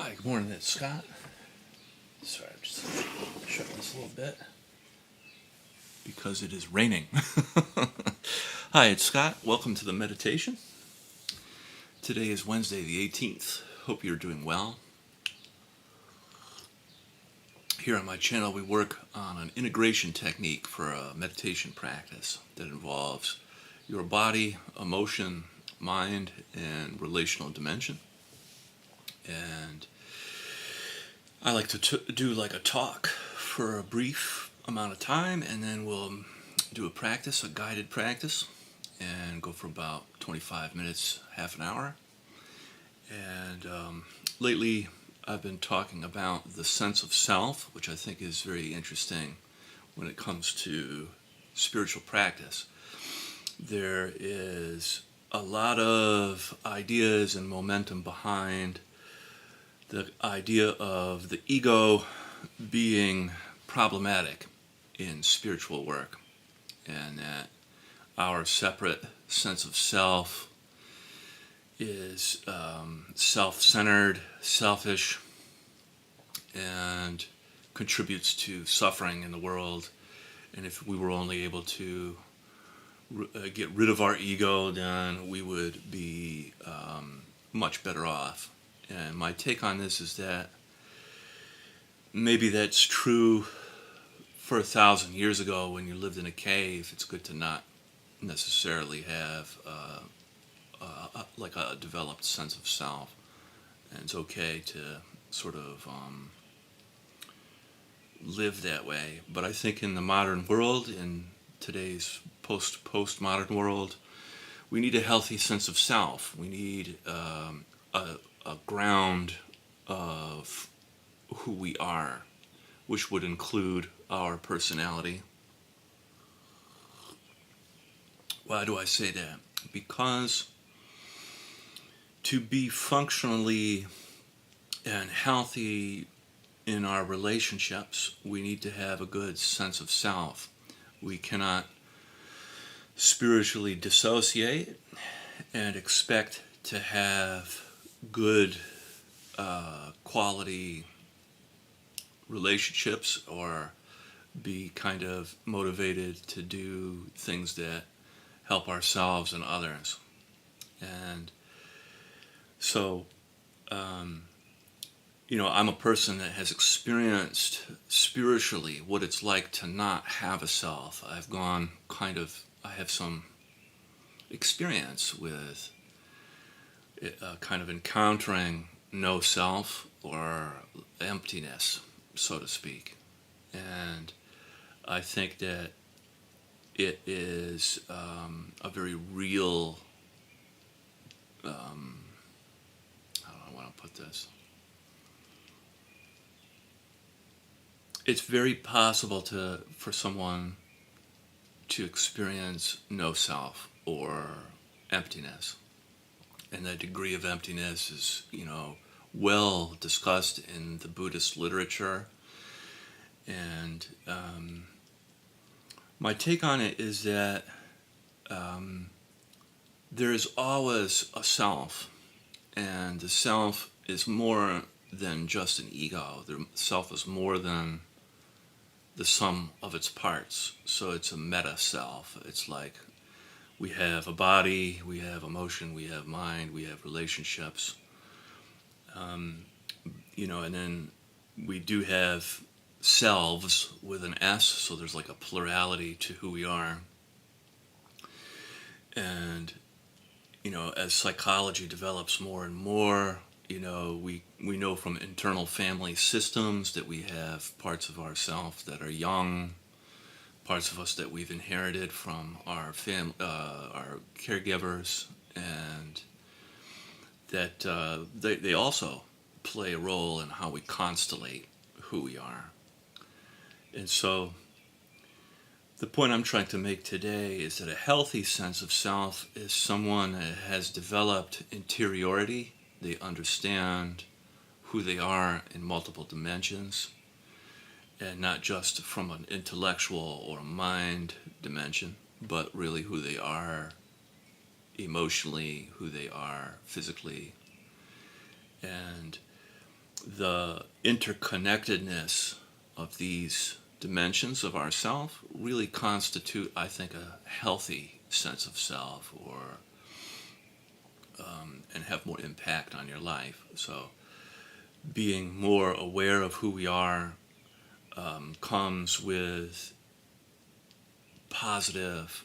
Hi, good morning, it's Scott. Sorry, I'm just shutting this a little bit because it is raining. Hi, it's Scott. Welcome to the meditation. Today is Wednesday the 18th. Hope you're doing well. Here on my channel, we work on an integration technique for a meditation practice that involves your body, emotion, mind, and relational dimension. And I like to do like a talk for a brief amount of time, and then we'll do a practice, a guided practice, and go for about 25 minutes, half an hour. And lately, I've been talking about the sense of self, which I think is very interesting when it comes to spiritual practice. There is a lot of ideas and momentum behind the idea of the ego being problematic in spiritual work, and that our separate sense of self is self-centered, selfish, and contributes to suffering in the world. And if we were only able to get rid of our ego, then we would be much better off. And my take on this is that maybe that's true for 1,000 years ago when you lived in a cave. It's good to not necessarily have like a developed sense of self, and it's okay to sort of live that way. But I think in the modern world, in today's postmodern world, we need a healthy sense of self. We need a ground of who we are, which would include our personality. Why do I say that? Because to be functionally and healthy in our relationships, we need to have a good sense of self. We cannot spiritually dissociate and expect to have good quality relationships or be kind of motivated to do things that help ourselves and others. And so, I'm a person that has experienced spiritually what it's like to not have a self. I have some experience with kind of encountering no self or emptiness, so to speak. And I think that it is a very real, how do I want to put this? It's very possible for someone to experience no self or emptiness. And that degree of emptiness is, well discussed in the Buddhist literature. And my take on it is that there is always a self, and the self is more than just an ego. The self is more than the sum of its parts. So it's a meta self. It's like we have a body, we have emotion, we have mind, we have relationships, and then we do have selves with an S, so there's like a plurality to who we are. And, as psychology develops more and more, we know from internal family systems that we have parts of ourself that are young, parts of us that we've inherited from our our caregivers, and that they also play a role in how we constellate who we are. And so the point I'm trying to make today is that a healthy sense of self is someone that has developed interiority. They understand who they are in multiple dimensions, and not just from an intellectual or mind dimension, but really who they are emotionally, who they are physically. And the interconnectedness of these dimensions of ourself really constitute, I think, a healthy sense of self, or and have more impact on your life. So being more aware of who we are comes with positive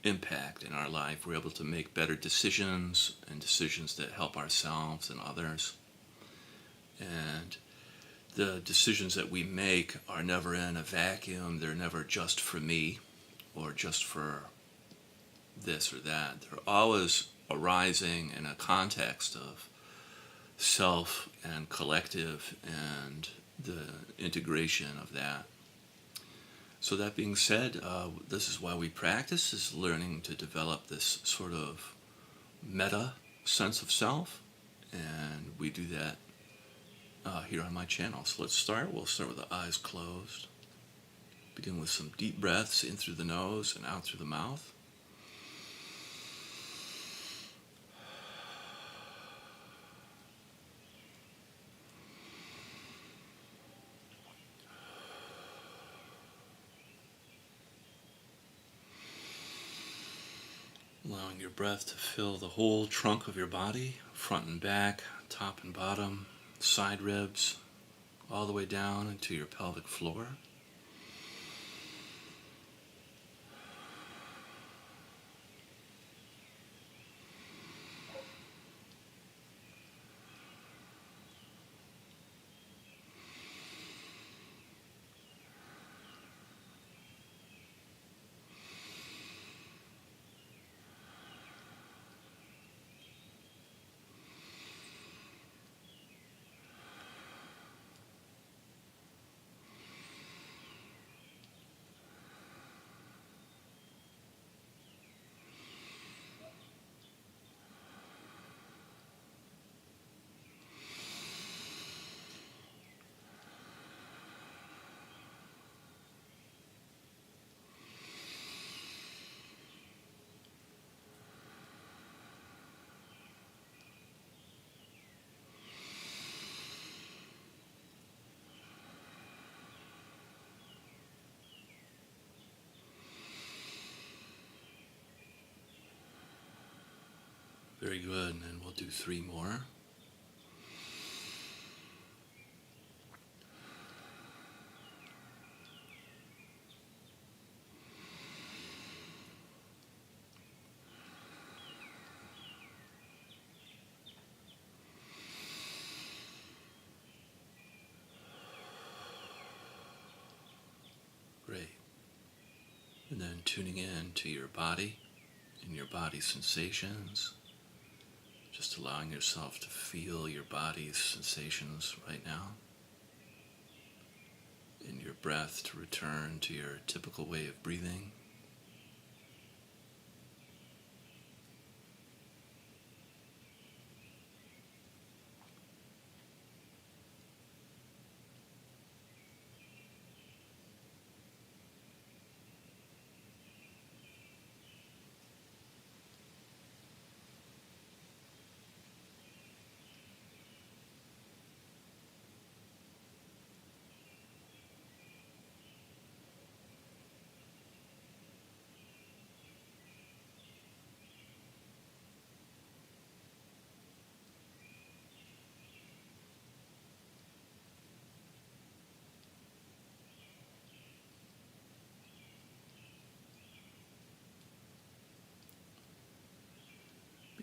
impact in our life. We're able to make better decisions, and decisions that help ourselves and others. And the decisions that we make are never in a vacuum. They're never just for me or just for this or that. They're always arising in a context of self and collective and the integration of that. So that being said, this is why we practice, is learning to develop this sort of meta sense of self, and we do that here on my channel. So let's start. We'll start with the eyes closed. Begin with some deep breaths in through the nose and out through the mouth. Allowing your breath to fill the whole trunk of your body, front and back, top and bottom, side ribs, all the way down into your pelvic floor. Very good, and we'll do 3 more. Great. And then tuning in to your body and your body sensations. Just allowing yourself to feel your body's sensations right now. And your breath to return to your typical way of breathing.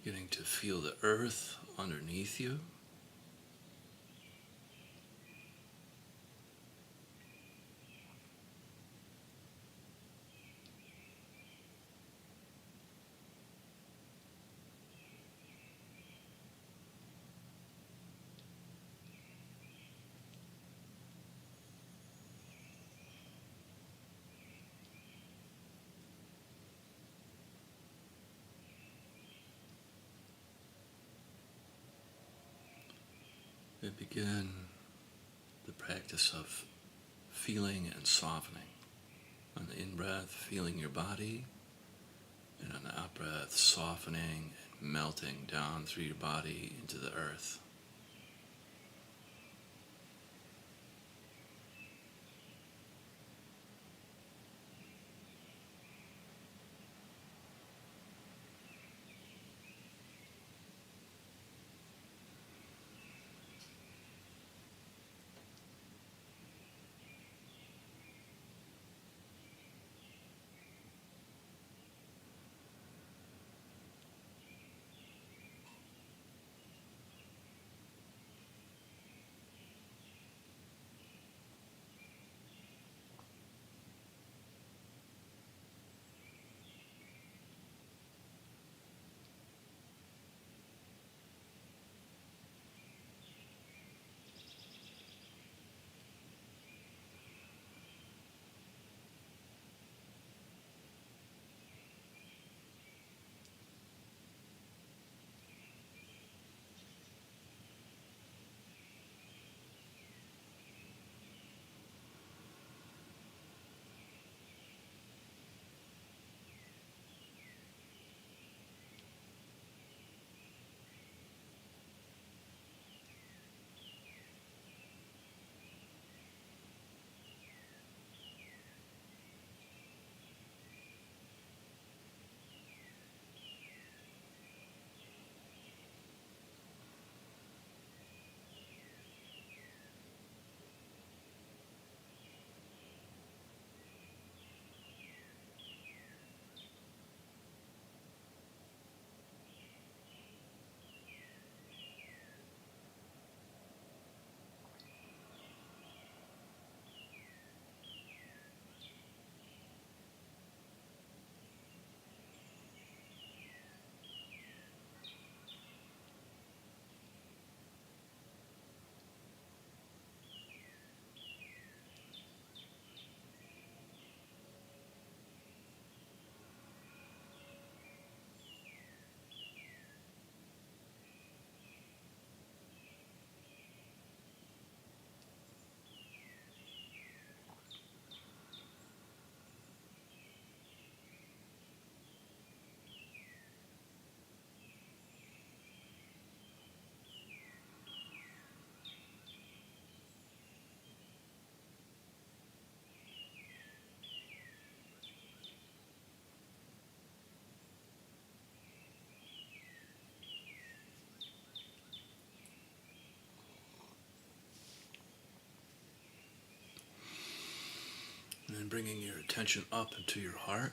Beginning to feel the earth underneath you. And begin the practice of feeling and softening. On the in-breath, feeling your body, and on the out-breath, softening and melting down through your body into the earth. And bringing your attention up into your heart,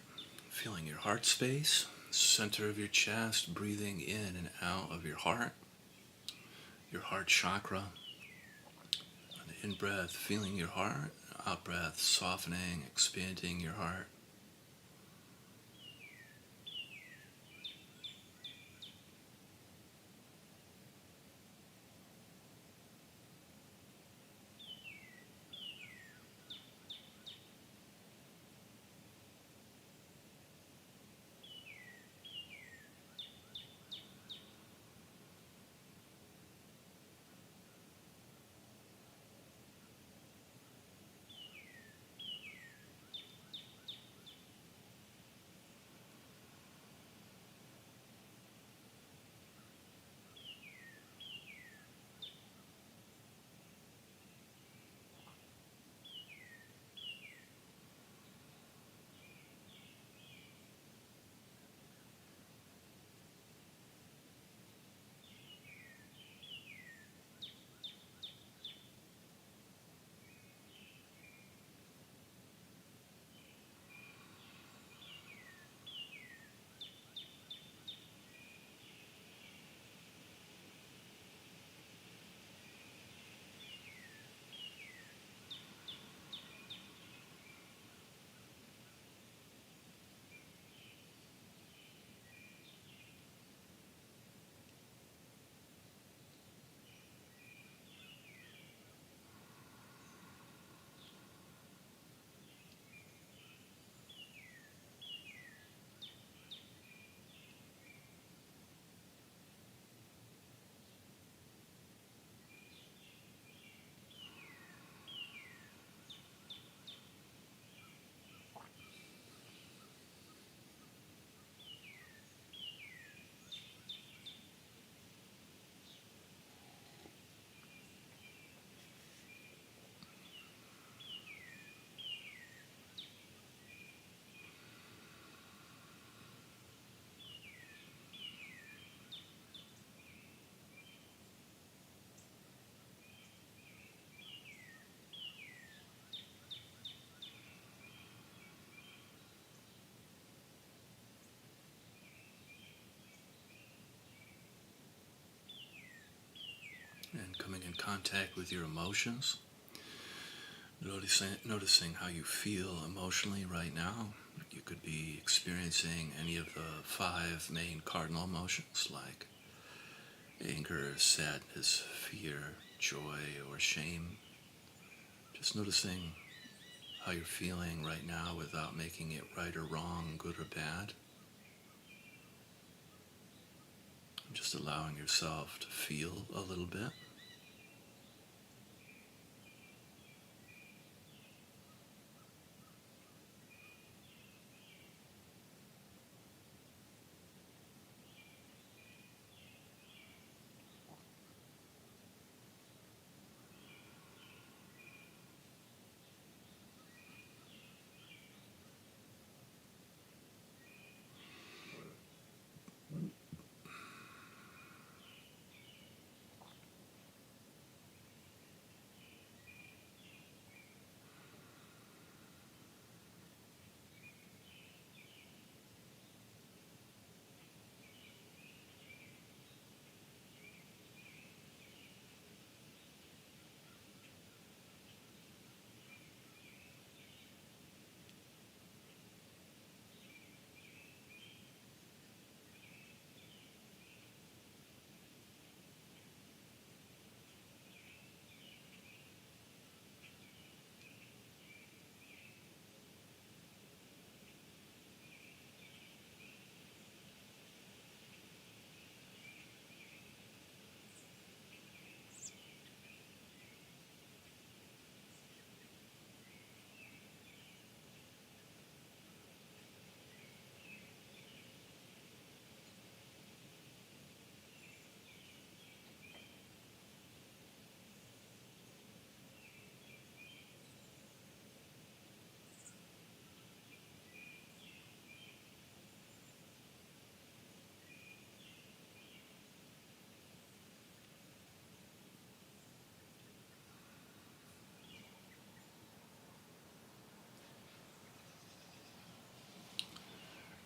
feeling your heart space, center of your chest, breathing in and out of your heart chakra. On the in-breath, feeling your heart, out-breath, softening, expanding your heart. And coming in contact with your emotions, noticing how you feel emotionally right now. You could be experiencing any of the 5 main cardinal emotions like anger, sadness, fear, joy, or shame. Just noticing how you're feeling right now without making it right or wrong, good or bad. Just allowing yourself to feel a little bit.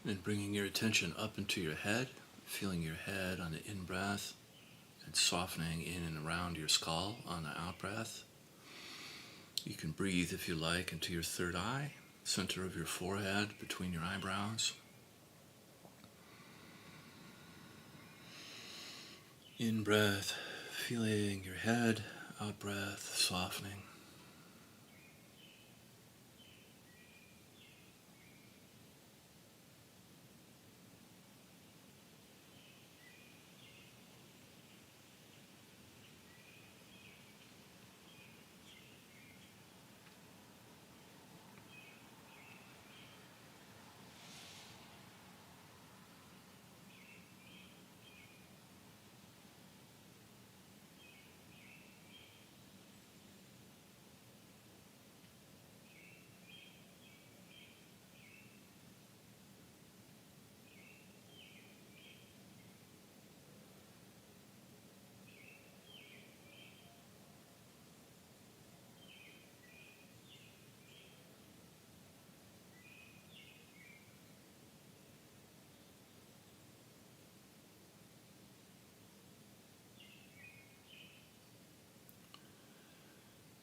And bringing your attention up into your head, feeling your head on the in-breath and softening in and around your skull on the out-breath. You can breathe, if you like, into your third eye, center of your forehead, between your eyebrows. In-breath, feeling your head, out-breath, softening.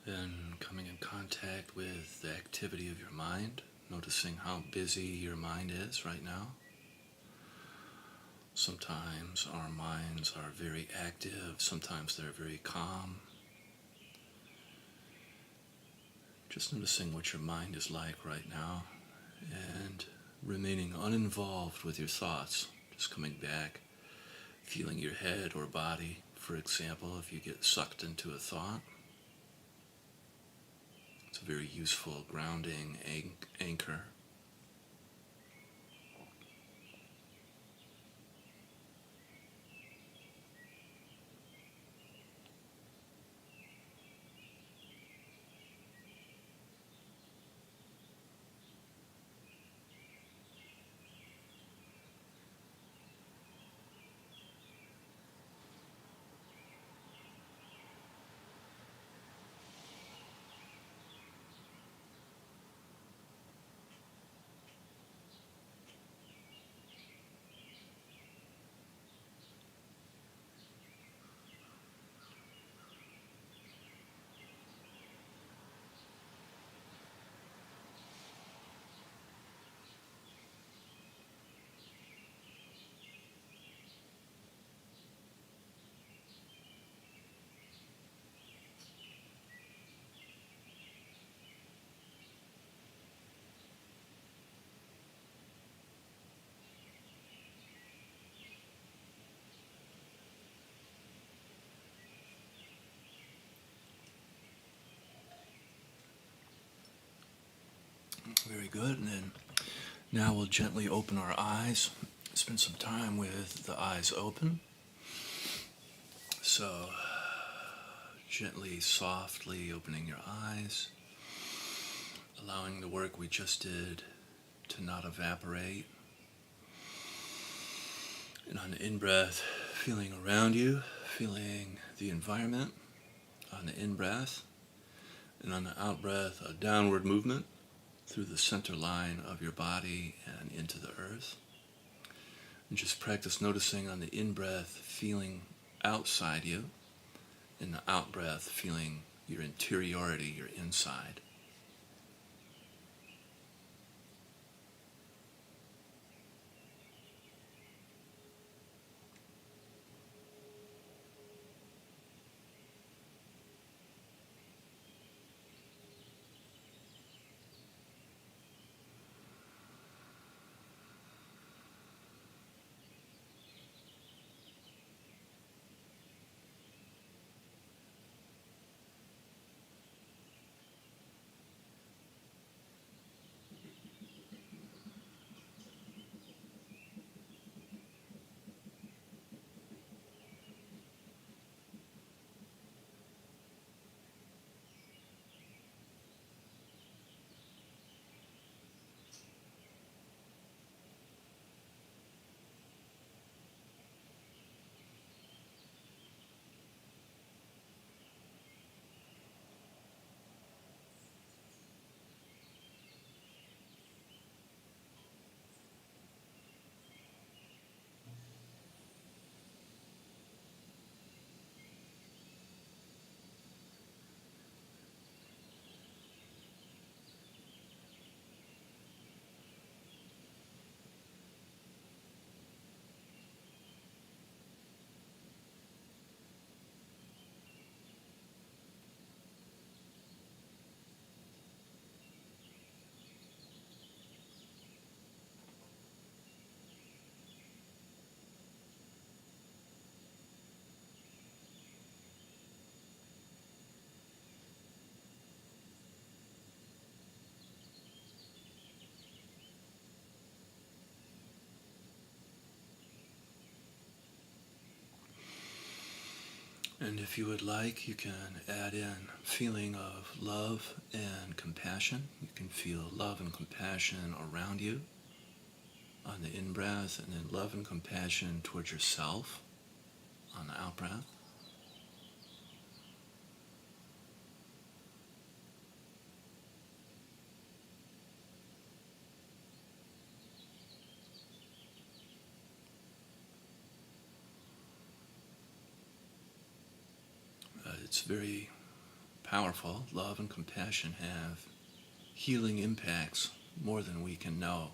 Then coming in contact with the activity of your mind, noticing how busy your mind is right now. Sometimes our minds are very active, sometimes they're very calm. Just noticing what your mind is like right now and remaining uninvolved with your thoughts. Just coming back, feeling your head or body. For example, if you get sucked into a thought, it's a very useful grounding anchor. Very good. And then now we'll gently open our eyes. Spend some time with the eyes open. So gently, softly opening your eyes, allowing the work we just did to not evaporate. And on the in-breath, feeling around you, feeling the environment on the in-breath. And on the out-breath, a downward movement through the center line of your body and into the earth. And just practice noticing on the in-breath, feeling outside you, in the out-breath, feeling your interiority, your inside. And if you would like, you can add in feeling of love and compassion. You can feel love and compassion around you on the in-breath, and then love and compassion towards yourself on the out-breath. It's very powerful. Love and compassion have healing impacts more than we can know.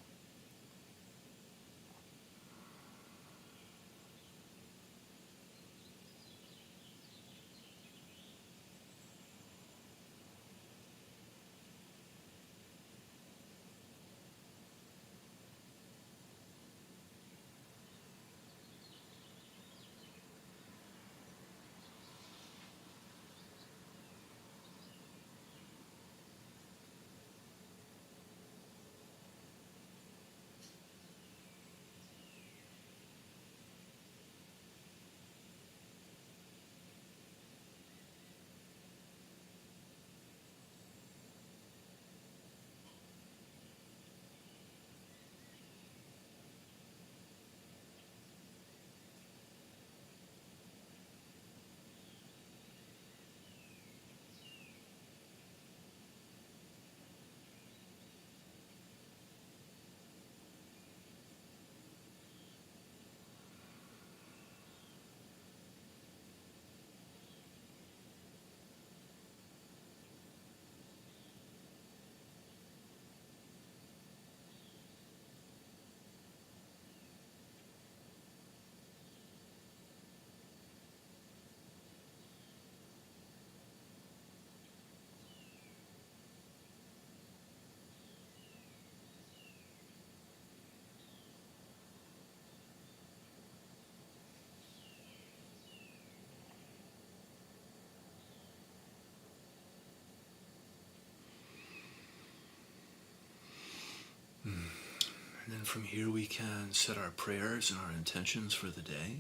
And then from here we can set our prayers and our intentions for the day.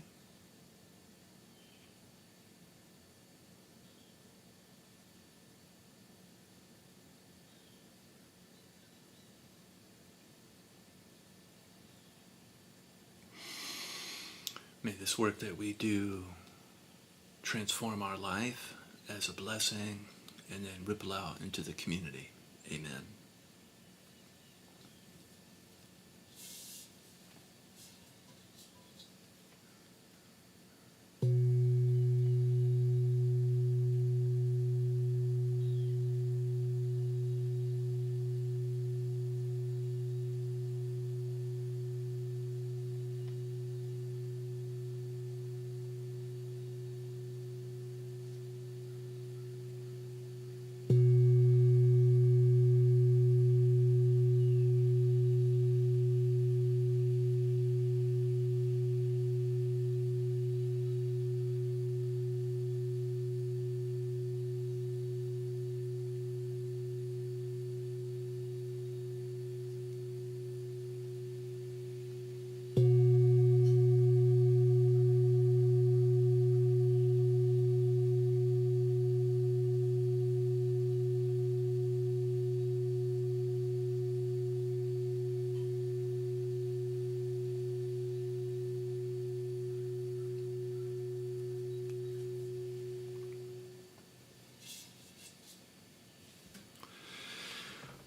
May this work that we do transform our life as a blessing and then ripple out into the community. Amen.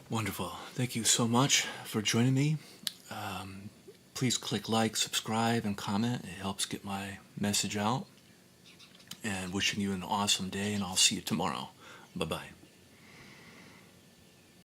Wonderful. Thank you so much for joining me. Please click like, subscribe, and comment. It helps get my message out. And wishing you an awesome day, and I'll see you tomorrow. Bye-bye.